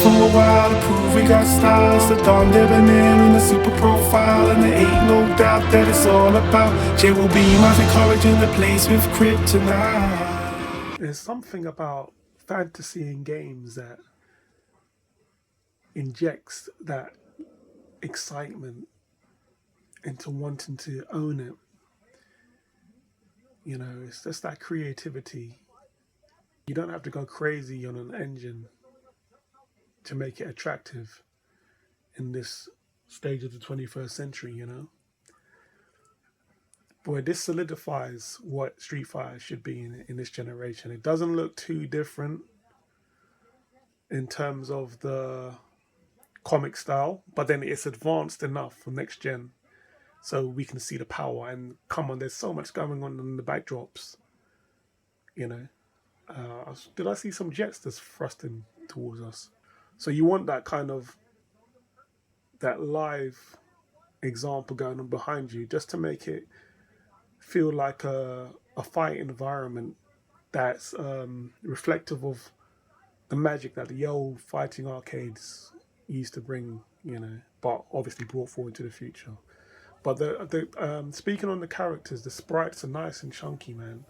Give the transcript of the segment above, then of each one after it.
for a while to prove we got styles. The Don Debonair and the super profile, and there ain't no doubt that it's all about J.O.B. Miles encouraging the place with kryptonite. There's something about fantasy in games that injects that excitement into wanting to own it. You know, it's just that creativity. You don't have to go crazy on an engine to make it attractive in this stage of the 21st century, you know? Boy, this solidifies what Street Fighter should be in this generation. It doesn't look too different in terms of the comic style, but then it's advanced enough for next gen so we can see the power. And come on, there's so much going on in the backdrops, you know? Did I see some jets that's thrusting towards us? So you want that kind of, that live example going on behind you just to make it feel like a fight environment that's reflective of the magic that the old fighting arcades used to bring, you know, but obviously brought forward to the future. But the speaking on the characters, the sprites are nice and chunky, man.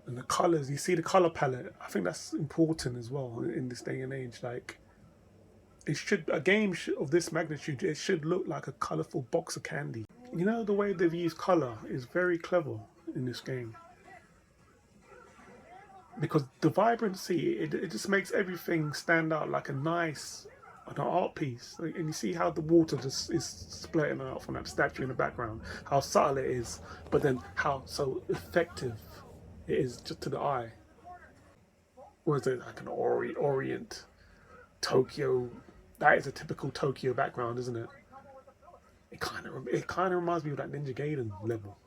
And the colors, you see the color palette. I think that's important as well in this day and age. Like, it should, a game of this magnitude, it should look like a colorful box of candy. You know, the way they've used color is very clever in this game, because the vibrancy, it just makes everything stand out like a nice, an art piece. Like, and you see how the water just is splitting out from that statue in the background, how subtle it is, but then how so effective it is just to the eye. Or is it like an Orient, Tokyo? That is a typical Tokyo background, isn't it? It kind of reminds me of that Ninja Gaiden level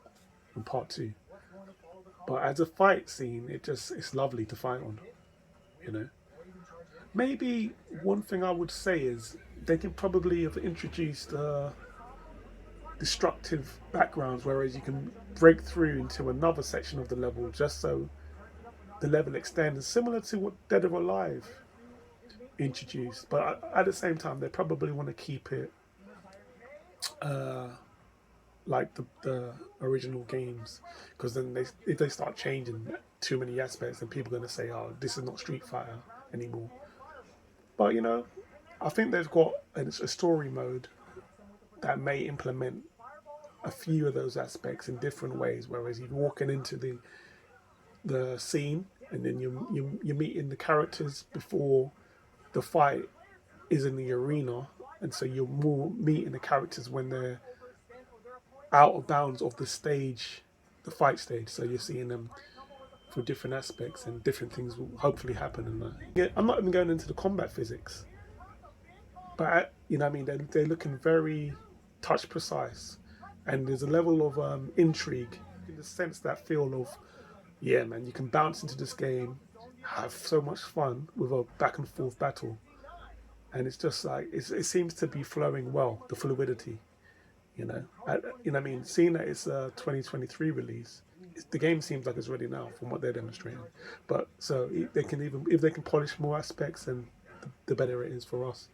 from Part 2. But as a fight scene, it's lovely to fight on, you know. Maybe one thing I would say is they can probably have introduced destructive backgrounds, whereas you can break through into another section of the level just so the level extends, similar to what Dead or Alive introduced. But at the same time, they probably want to keep it like the original games, because then if they start changing too many aspects, then people are going to say, oh, this is not Street Fighter anymore. But you know, I think they've got a story mode that may implement a few of those aspects in different ways, whereas you're walking into the scene and then you're meeting the characters before the fight is in the arena, and so you're more meeting the characters when they're out of bounds of the stage, the fight stage. So you're seeing them for different aspects, and different things will hopefully happen in that. Yeah, I'm not even going into the combat physics, but you know what I mean, they're looking very touch precise, and there's a level of intrigue in the sense, that feel of, yeah man, you can bounce into this game, have so much fun with a back and forth battle, and it's just like it seems to be flowing well, the fluidity. You know what I mean, seeing that it's a 2023 release, the game seems like it's ready now from what they're demonstrating. But so they can, even if they can polish more aspects, then the better it is for us.